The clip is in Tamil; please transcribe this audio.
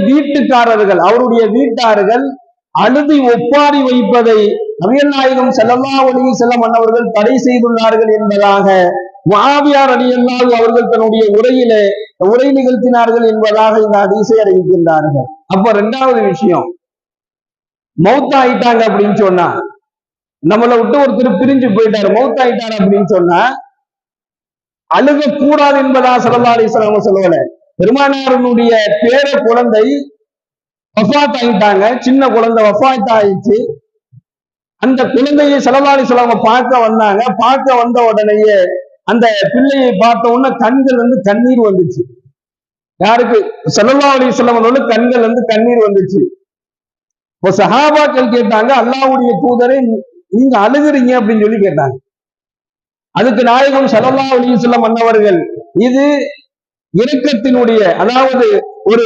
வீட்டுக்காரர்கள், அவருடைய வீட்டார்கள் அழுதி ஒப்பாரி வைப்பதை நபிகள் நாயகம் ஸல்லல்லாஹு அலைஹி வஸல்லம் அவர்கள் தடை செய்துள்ளார்கள் என்பதாக முஆவியா ரலியல்லாஹு அவர்கள் தன்னுடைய உரை நிகழ்த்தினார்கள் என்பதாக இந்த ஹதீஸை அறிவிக்கின்றார்கள். அப்ப இரண்டாவது விஷயம், மௌத்தாயிட்டாங்க அப்படின்னு சொன்னா, நம்மளை விட்டு ஒருத்தர் பிரிஞ்சு போயிட்டாரு, மௌத்தாயிட்டாரு அப்படின்னு சொன்னா அழுக கூடாது என்பதா ஸல்லல்லாஹு அலைஹி வஸல்லம் சொல்லல. பெருமானாருடைய பேர குழந்தை வஃபாத் ஆயிட்டாங்க, சின்ன குழந்தை வஃபாத் ஆயிடுச்சு. அந்த குழந்தையை ஸல்லல்லாஹு அலைஹி வஸல்லம் பார்க்க வந்தாங்க. பார்க்க வந்த உடனேயே அந்த பிள்ளையை பார்த்த உடனே கண்கள் வந்து கண்ணீர் வந்துச்சு. யாருக்கு? ஸல்லல்லாஹு அலைஹி வஸல்லம் கண்கள் வந்து கண்ணீர் வந்துச்சு. இப்போ சஹாபாக்கள் கேட்டாங்க, அல்லாஹ்வுடைய தூதரை நீங்க அழுகுறீங்க அப்படின்னு சொல்லி கேட்டாங்க. அதுக்கு நாயகம் ஸல்லல்லாஹு அலைஹி வஸல்லம் அவர்கள் இது இரக்கத்தினுடைய, அதாவது ஒரு